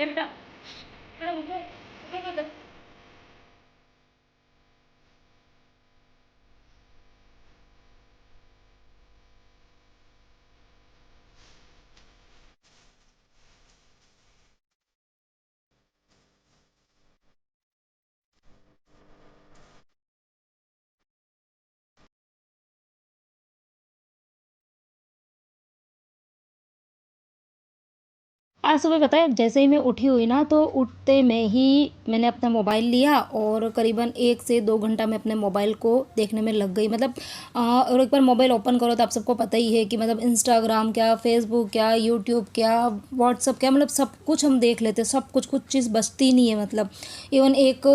ए बेटा, बेटा उठो, उठो बेटा। आज सुबह पता है जैसे ही मैं उठी हुई ना, तो उठते में ही मैंने अपना मोबाइल लिया और करीबन 1 से 2 घंटा मैं अपने मोबाइल को देखने में लग गई। मतलब और एक बार मोबाइल ओपन करो तो आप सबको पता ही है कि मतलब इंस्टाग्राम क्या, फेसबुक क्या, यूट्यूब क्या, व्हाट्सअप क्या, मतलब सब कुछ हम देख लेते हैं। सब कुछ, कुछ चीज़ बचती नहीं है। मतलब इवन एक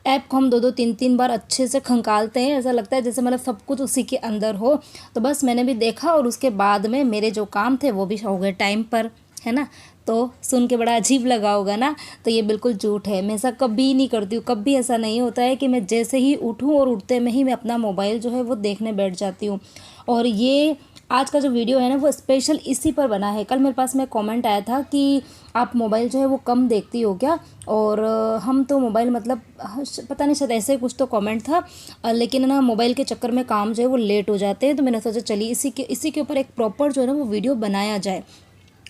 ऐप को हम 2 2 3 3 बार अच्छे से खंगालते हैं, ऐसा लगता है जैसे मतलब सब कुछ उसी के अंदर हो। तो बस मैंने भी देखा और उसके बाद में मेरे जो काम थे वो भी हो गए टाइम पर, है ना। तो सुन के बड़ा अजीब लगा होगा ना, तो ये बिल्कुल झूठ है। मैं ऐसा कभी नहीं करती हूँ, कभी ऐसा नहीं होता है कि मैं जैसे ही उठूँ और उठते में ही मैं अपना मोबाइल जो है वो देखने बैठ जाती हूँ। और ये आज का जो वीडियो है ना वो स्पेशल इसी पर बना है। कल मेरे पास में कमेंट आया था कि आप मोबाइल जो है वो कम देखती हो क्या, और हम तो मोबाइल मतलब पता नहीं शायद ऐसे कुछ तो कमेंट था। लेकिन ना मोबाइल के चक्कर में काम जो है वो लेट हो जाते हैं, तो मैंने सोचा चलिए इसी के ऊपर एक प्रॉपर जो है ना वो वीडियो बनाया जाए।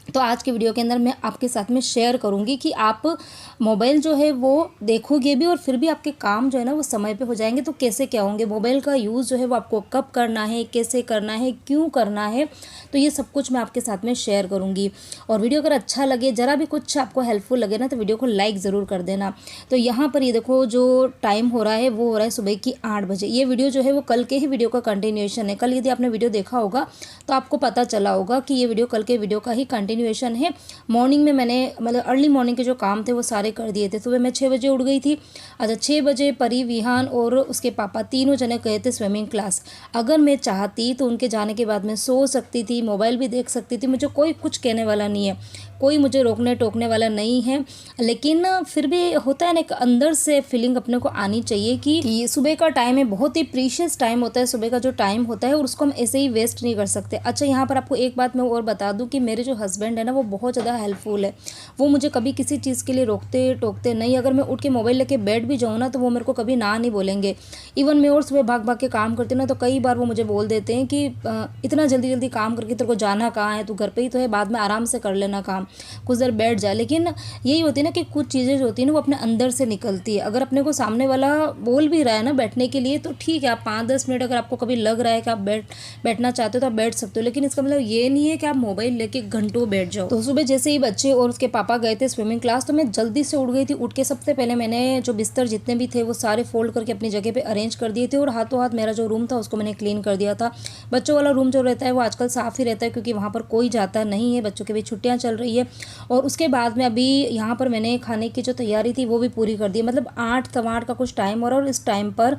तो आज के वीडियो के अंदर मैं आपके साथ में शेयर करूंगी कि आप मोबाइल जो है वो देखोगे भी और फिर भी आपके काम जो है ना वो समय पे हो जाएंगे तो कैसे क्या होंगे, मोबाइल का यूज़ जो है वो आपको कब करना है, कैसे करना है, क्यों करना है। तो ये सब कुछ मैं आपके साथ में शेयर करूंगी। और वीडियो अगर अच्छा लगे, ज़रा भी कुछ आपको हेल्पफुल लगे ना, तो वीडियो को लाइक ज़रूर कर देना। तो यहाँ पर ये देखो जो टाइम हो रहा है वो हो रहा है सुबह की 8 बजे। ये वीडियो जो है वो कल के ही वीडियो का कंटिन्यूएशन है। कल यदि आपने वीडियो देखा होगा तो आपको पता चला होगा कि ये वीडियो कल के वीडियो का ही कंटिन्यूएशन है। मॉर्निंग में मैंने मतलब अर्ली मॉर्निंग के जो काम थे वो सारे कर दिए थे। सुबह मैं 6 बजे उठ गई थी। अच्छा, 6 बजे परी, विहान और उसके पापा तीनों जने गए थे स्विमिंग क्लास। अगर मैं चाहती तो उनके जाने के बाद मैं सो सकती थी, मोबाइल भी देख सकती थी, मुझे कोई कुछ कहने वाला नहीं है, कोई मुझे रोकने टोकने वाला नहीं है। लेकिन फिर भी होता है ना, एक अंदर से फीलिंग अपने को आनी चाहिए कि सुबह का टाइम है, बहुत ही प्रीशियस टाइम होता है सुबह का जो टाइम होता है, और उसको हम ऐसे ही वेस्ट नहीं कर सकते। अच्छा, यहाँ पर आपको एक बात मैं और बता दूँ कि मेरे जो हस्बैंड है ना वो बहुत ज़्यादा हेल्पफुल है। वो मुझे कभी किसी चीज़ के लिए रोकते टोकते नहीं। अगर मैं उठ के मोबाइल लेके बैठ भी जाऊँ ना तो वो मेरे को कभी ना नहीं बोलेंगे। इवन मैं और सुबह भाग भाग के काम करती हूँ ना, तो कई बार वो मुझे बोल देते हैं कि इतना जल्दी जल्दी काम करके तेरे को जाना कहाँ है, तू घर पे ही तो है, बाद में आराम से कर लेना काम, कुछ देर बैठ जाए। लेकिन यही होती है ना कि कुछ चीज़ें जो होती है ना वो अपने अंदर से निकलती है। अगर अपने को सामने वाला बोल भी रहा है ना बैठने के लिए तो ठीक है, आप 5 10 मिनट अगर आपको कभी लग रहा है कि आप बैठना चाहते हो तो आप बैठ सकते हो। लेकिन इसका मतलब ये नहीं है कि आप मोबाइल लेके घंटों बैठ जाओ। तो सुबह जैसे ही बच्चे और उसके पापा गए थे स्विमिंग क्लास तो मैं जल्दी से उठ गई थी। उठ के सबसे पहले मैंने जो बिस्तर जितने भी थे वो सारे फोल्ड करके अपनी जगह पे अरेंज कर दिए थे, और हाथों हाथ मेरा जो रूम था उसको मैंने क्लीन कर दिया था। बच्चों वाला रूम जो रहता है वो आजकल साफ़ ही रहता है क्योंकि वहाँ पर कोई जाता नहीं है, बच्चों की भी छुट्टियाँ चल रही है। और उसके बाद में अभी यहाँ पर मैंने खाने की जो तैयारी थी वो भी पूरी कर दी। मतलब 8 सवा 8 का कुछ टाइम हो रहा है और इस टाइम पर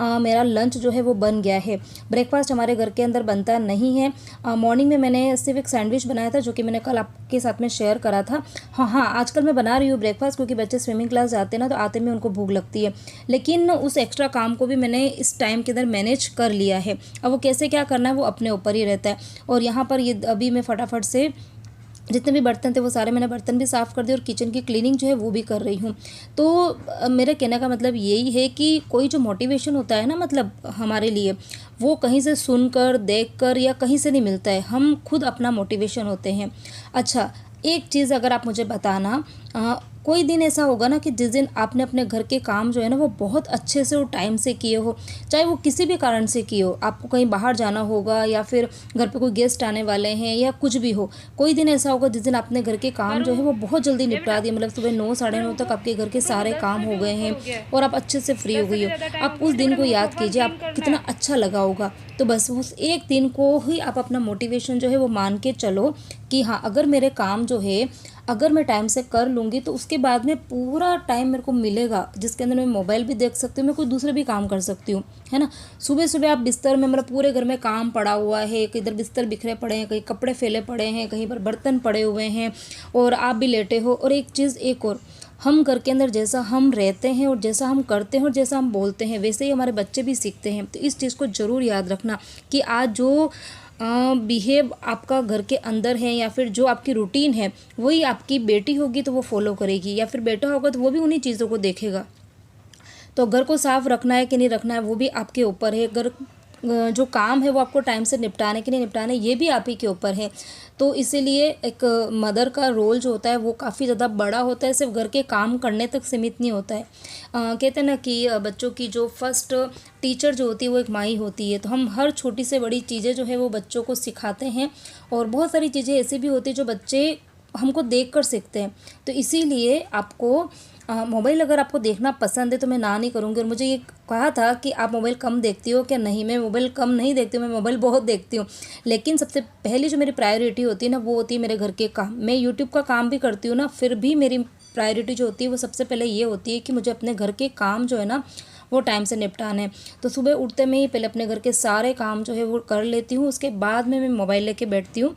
मेरा लंच जो है वो बन गया है। ब्रेकफास्ट हमारे घर के अंदर बनता नहीं है। मॉर्निंग में मैंने सिर्फ एक सैंडविच बनाया था जो कि मैंने कल आपके साथ में शेयर करा था। हाँ हाँ, आजकल मैं बना रही हूँ ब्रेकफास्ट क्योंकि बच्चे स्विमिंग क्लास जाते हैं ना, तो आते में उनको भूख लगती है। लेकिन उस एक्स्ट्रा काम को भी मैंने इस टाइम के अंदर मैनेज कर लिया है। अब वो कैसे क्या करना है वो अपने ऊपर ही रहता है। और यहाँ पर ये अभी मैं फटाफट से जितने भी बर्तन थे वो सारे मैंने बर्तन भी साफ़ कर दिए और किचन की क्लीनिंग जो है वो भी कर रही हूँ। तो मेरे कहने का मतलब यही है कि कोई जो मोटिवेशन होता है ना, मतलब हमारे लिए, वो कहीं से सुनकर देखकर या कहीं से नहीं मिलता है, हम खुद अपना मोटिवेशन होते हैं। अच्छा, एक चीज़ अगर आप मुझे बताना, कोई दिन ऐसा होगा ना कि जिस दिन आपने अपने घर के काम जो है ना वो बहुत अच्छे से और टाइम से किए हो, चाहे वो किसी भी कारण से किए हो, आपको कहीं बाहर जाना होगा या फिर घर पे कोई गेस्ट आने वाले हैं या कुछ भी हो। कोई दिन ऐसा होगा जिस दिन आपने घर के काम जो पारू, है वो बहुत जल्दी ए निपटा बेटा, दिए, मतलब सुबह 9 साढ़े 9 तक उठो, आपके घर के उठो, सारे दस काम बजे हो गए ऊपर हैं हो गया है। और आप अच्छे से फ्री हो 10 से गई भी हो। ज़्यादा टाइम आप हो गया, उस बेटा दिन बेटा को उठो, याद फॉर्म कीजिए, फिल आप करना कितना है। अच्छा लगा होगा। तो बस उस एक दिन को ही आप अपना मोटिवेशन जो है वो मान के चलो कि हाँ, अगर मेरे काम जो है अगर मैं टाइम से कर लूँगी तो उसके बाद में पूरा टाइम मेरे को मिलेगा जिसके अंदर मैं मोबाइल भी देख सकती हूँ, मैं कोई दूसरे भी काम कर सकती हूँ, है ना। सुबह सुबह आप बिस्तर में, मतलब पूरे घर में काम पड़ा हुआ है, किधर बिस्तर बिखरे पड़े हैं, कहीं कपड़े फैले पड़े हैं, कहीं पर बर्तन पड़े हुए हैं और आप भी लेटे हो। और एक चीज़ एक और, हम घर के अंदर जैसा हम रहते हैं और जैसा हम करते हैं और जैसा हम बोलते हैं वैसे ही हमारे बच्चे भी सीखते हैं। तो इस चीज़ को ज़रूर याद रखना कि आज जो बिहेव आपका घर के अंदर है या फिर जो आपकी रूटीन है वही आपकी बेटी होगी तो वो फॉलो करेगी, या फिर बेटा होगा तो वो भी उन्हीं चीज़ों को देखेगा। तो घर को साफ रखना है कि नहीं रखना है वो भी आपके ऊपर है। घर जो काम है वो आपको टाइम से निपटाने कि नहीं निपटाने ये भी आप ही के ऊपर है। तो इसीलिए एक मदर का रोल जो होता है वो काफ़ी ज़्यादा बड़ा होता है, सिर्फ घर के काम करने तक सीमित नहीं होता है। कहते हैं ना कि बच्चों की जो फर्स्ट टीचर जो होती है वो एक माँ ही होती है। तो हम हर छोटी से बड़ी चीज़ें जो है वो बच्चों को सिखाते हैं, और बहुत सारी चीज़ें ऐसी भी होती है जो बच्चे हमको देख कर सीखते हैं। तो इसीलिए आपको मोबाइल अगर आपको देखना पसंद है तो मैं ना नहीं करूँगी। और मुझे ये कहा था कि आप मोबाइल कम देखती हो क्या? नहीं, मैं मोबाइल कम नहीं देखती हूँ, मैं मोबाइल बहुत देखती हूँ। लेकिन सबसे पहली जो मेरी प्रायोरिटी होती है ना वो होती है मेरे घर के काम। मैं यूट्यूब का काम भी करती हूँ ना, फिर भी मेरी प्रायोरिटी जो होती है वो सबसे पहले ये होती है कि मुझे अपने घर के काम जो है ना वो टाइम से निपटाने हैं। तो सुबह उठते में ही पहले अपने घर के सारे काम जो है वो कर लेती हूँ, उसके बाद में मैं मोबाइल लेके बैठती हूँ।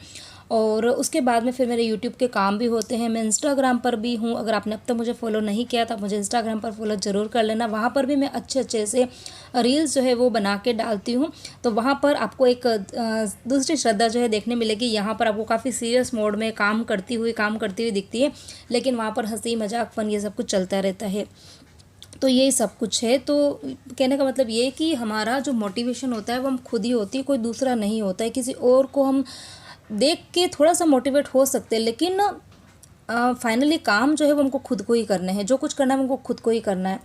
और उसके बाद में फिर मेरे यूट्यूब के काम भी होते हैं। मैं इंस्टाग्राम पर भी हूँ, अगर आपने अब तक मुझे फॉलो नहीं किया तो आप मुझे इंस्टाग्राम पर फॉलो ज़रूर कर लेना। वहाँ पर भी मैं अच्छे अच्छे से रील्स जो है वो बना के डालती हूँ। तो वहाँ पर आपको एक दूसरी श्रद्धा जो है देखने मिलेगी। यहाँ पर आपको काफ़ी सीरियस मोड में काम करती हुई दिखती है, लेकिन वहाँ पर हंसी मजाक फन ये सब कुछ चलता रहता है। तो यही सब कुछ है। तो कहने का मतलब ये है कि हमारा जो मोटिवेशन होता है वो हम खुद ही होती है, कोई दूसरा नहीं होता है। किसी और को हम देख के थोड़ा सा मोटिवेट हो सकते हैं, लेकिन फाइनली काम जो है वो हमको खुद को ही करना है, जो कुछ करना है हमको खुद को ही करना है।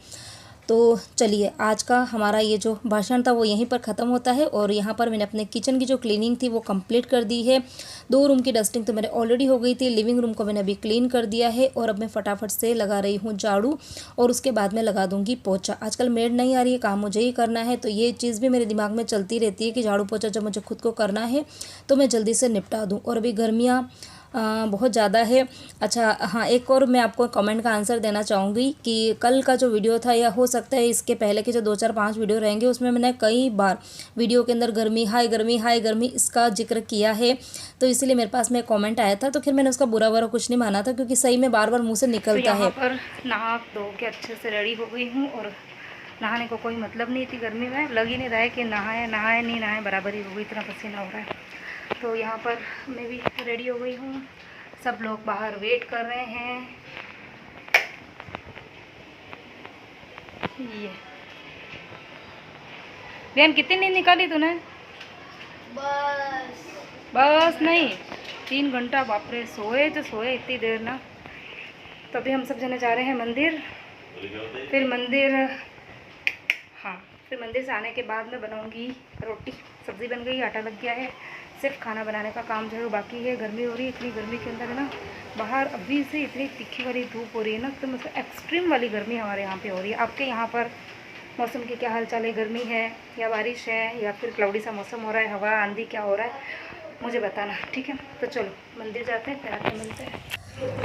तो चलिए आज का हमारा ये जो भाषण था वो यहीं पर ख़त्म होता है। और यहाँ पर मैंने अपने किचन की जो क्लीनिंग थी वो कंप्लीट कर दी है। 2 रूम की डस्टिंग तो मेरे ऑलरेडी हो गई थी, लिविंग रूम को मैंने अभी क्लीन कर दिया है। और अब मैं फटाफट से लगा रही हूँ झाड़ू, और उसके बाद में लगा दूँगी पोछा। आजकल मेड नहीं आ रही है, काम मुझे ही करना है। तो ये चीज़ भी मेरे दिमाग में चलती रहती है कि झाड़ू पोछा जब मुझे खुद को करना है तो मैं जल्दी से निपटा दूँ। और अभी गर्मियाँ बहुत ज़्यादा है। अच्छा हाँ, एक और मैं आपको कमेंट का आंसर देना चाहूँगी कि कल का जो वीडियो था, या हो सकता है इसके पहले के जो 2 4 5 वीडियो रहेंगे, उसमें मैंने कई बार वीडियो के अंदर गर्मी हाय गर्मी इसका जिक्र किया है। तो इसीलिए मेरे पास में कमेंट आया था, तो फिर मैंने उसका बुरा कुछ नहीं माना था, क्योंकि सही में बार बार मुँह से निकलता है। पर नहा धो के अच्छे से रेडी हो गई हूँ, और नहाने को कोई मतलब नहीं थी गर्मी में, लग ही नहीं रहा है कि नहाए नहीं नहाए बराबर ही हो गई, इतना पसीना हो रहा है। तो यहाँ पर मैं भी रेडी हो गई हूँ, सब लोग बाहर वेट कर रहे हैं। ये बहन कितनी नींद निकाली तूने? बस नहीं 3 घंटा, बाप रे, सोए तो सोए इतनी देर ना। तो अभी हम सब जने जा रहे हैं मंदिर। फिर मंदिर से आने के बाद मैं बनाऊंगी रोटी। सब्ज़ी बन गई, आटा लग गया है, सिर्फ खाना बनाने का काम जो है वो बाकी है। गर्मी हो रही है, इतनी गर्मी के अंदर है ना, बाहर अभी से इतनी तीखी वाली धूप हो रही है ना, तो मतलब एक्सट्रीम वाली गर्मी हमारे यहाँ पे हो रही है। आपके यहाँ पर मौसम की क्या हाल चाल है? गर्मी है या बारिश है या फिर क्लाउडी सा मौसम हो रहा है, हवा आंधी क्या हो रहा है, मुझे बताना, ठीक है? तो चलो मंदिर जाते हैं, फिर आके मिलते हैं।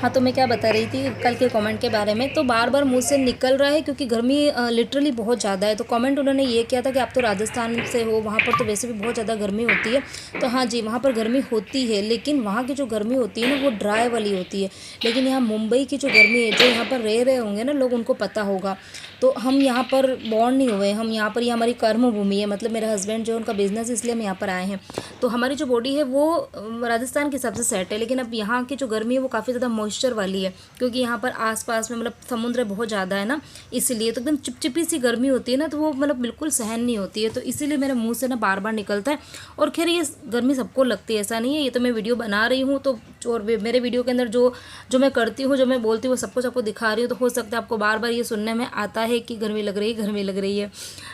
हाँ, तो मैं क्या बता रही थी कल के कमेंट के बारे में। तो बार बार मुंह से निकल रहा है क्योंकि गर्मी लिटरली बहुत ज़्यादा है। तो कमेंट उन्होंने ये किया था कि आप तो राजस्थान से हो, वहाँ पर तो वैसे भी बहुत ज़्यादा गर्मी होती है। तो हाँ जी, वहाँ पर गर्मी होती है, लेकिन वहाँ की जो गर्मी होती है ना वो ड्राई वाली होती है। लेकिन यहाँ मुंबई की जो गर्मी है, जो यहाँ पर रह रहे होंगे ना लोग, उनको पता होगा। तो हम यहाँ पर बॉर्न नहीं हुए, हम यहाँ पर, ये हमारी कर्म भूमि है। मतलब मेरे हस्बैंड जो उनका बिज़नेस है, इसलिए हम यहाँ पर आए हैं। तो हमारी जो बॉडी है वो राजस्थान के हिसाब से सेट है, लेकिन अब यहाँ की जो गर्मी है वो काफ़ी ज़्यादा मॉइस्चर वाली है, क्योंकि यहाँ पर आसपास में मतलब समुद्र बहुत ज़्यादा है ना, इसलिए तो एकदम चिपचिपी सी गर्मी होती है ना, तो वो मतलब बिल्कुल सहन नहीं होती है। तो इसीलिए मेरे मुँह से ना बार बार निकलता है। और खैर ये गर्मी सबको लगती है, ऐसा नहीं है, ये तो मैं वीडियो बना रही हूँ। तो और मेरे वीडियो के अंदर जो मैं करती हूँ, जो मैं बोलती हूँ, वो सब कुछ आपको दिखा रही हूँ। तो हो सकता है आपको बार बार ये सुनने में आता है कि गर्मी लग रही है,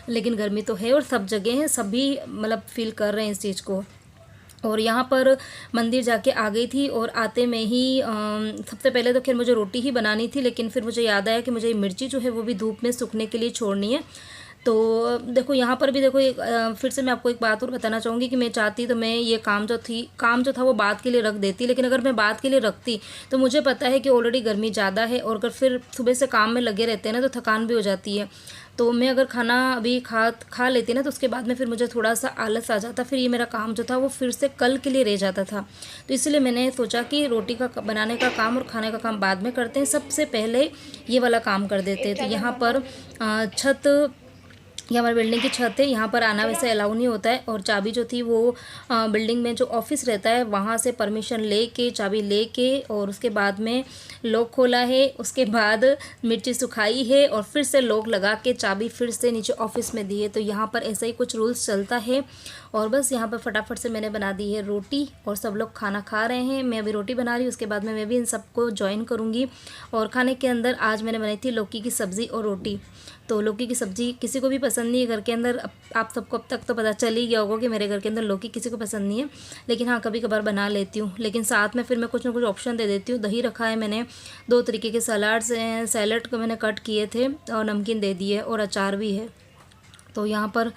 लेकिन गर्मी तो है और सब जगह है, सभी मतलब फील कर रहे हैं इस चीज़ को। और यहाँ पर मंदिर जाके आ गई थी, और आते में ही सबसे पहले तो खैर मुझे रोटी ही बनानी थी, लेकिन फिर मुझे याद आया कि मुझे मिर्ची जो है वो भी धूप में सूखने के लिए छोड़नी है। तो देखो यहाँ पर भी देखो, फिर से मैं आपको एक बात और बताना चाहूँगी कि मैं चाहती तो मैं ये काम जो था वो बात के लिए रख देती, लेकिन अगर मैं बात के लिए रखती तो मुझे पता है कि ऑलरेडी गर्मी ज़्यादा है, और अगर फिर सुबह से काम में लगे रहते हैं ना तो थकान भी हो जाती है। तो मैं अगर खाना अभी खा लेती ना, तो उसके बाद में फिर मुझे थोड़ा सा आलस आ जाता, फिर ये मेरा काम जो था वो फिर से कल के लिए रह जाता था। तो इसलिए मैंने सोचा कि रोटी का बनाने का काम और खाने का काम बाद में करते हैं, सबसे पहले ये वाला काम कर देते हैं। तो यहाँ पर छत ये हमारी बिल्डिंग की छत है। यहाँ पर आना वैसे अलाउ नहीं होता है, और चाबी जो थी वो बिल्डिंग में जो ऑफिस रहता है वहाँ से परमिशन लेके, चाबी लेके, और उसके बाद में लॉक खोला है। उसके बाद मिर्ची सुखाई है और फिर से लॉक लगा के चाबी फिर से नीचे ऑफिस में दी है। तो यहाँ पर ऐसा ही कुछ रूल्स चलता है। और बस यहाँ पर फटाफट से मैंने बना दी है रोटी, और सब लोग खाना खा रहे हैं। मैं अभी रोटी बना रही हूँ, उसके बाद में मैं भी इन सबको ज्वाइन करूँगी। और खाने के अंदर आज मैंने बनाई थी लौकी की सब्ज़ी और रोटी। तो लौकी की सब्ज़ी किसी को भी पसंद नहीं है घर के अंदर। आप सबको अब तक तो पता चल ही गया होगा कि मेरे घर के अंदर लौकी किसी को पसंद नहीं है, लेकिन हाँ कभी कभार बना लेती हूँ। लेकिन साथ में फिर मैं कुछ ना कुछ ऑप्शन दे देती हूँ। दही रखा है मैंने, 2 तरीके के सलाड्स हैं, सैलड को मैंने कट किए थे, और नमकीन दे दिए, और अचार भी है। तो यहाँ पर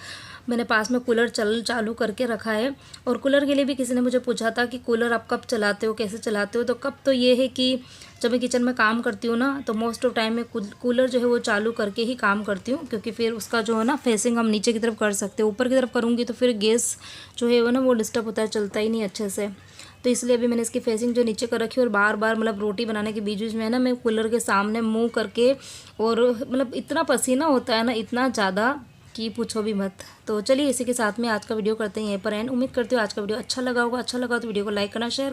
मैंने पास में कूलर चालू करके रखा है। और कूलर के लिए भी किसी ने मुझे पूछा था कि कूलर आप कब चलाते हो, कैसे चलाते हो। तो कब तो ये है कि जब मैं किचन में काम करती हूँ ना, तो मोस्ट ऑफ टाइम में कूलर जो है वो चालू करके ही काम करती हूँ, क्योंकि फिर उसका जो है ना फेसिंग हम नीचे की तरफ कर सकते हैं। ऊपर की तरफ करूँगी तो फिर गैस जो है वो ना वो डिस्टर्ब होता है, चलता ही नहीं अच्छे से। तो इसलिए अभी मैंने इसकी फेसिंग जो नीचे कर रखी है, और बार बार मतलब रोटी बनाने के बीच बीच में ना मैं कूलर के सामने मुँह करके, और मतलब इतना पसीना होता है ना, इतना ज़्यादा कि पूछो भी मत। तो चलिए इसी के साथ में आज का वीडियो करते हैं यहीं पर एंड। उम्मीद करती हूँ आज का वीडियो अच्छा लगा होगा। अच्छा लगा तो वीडियो को लाइक करना, शेयर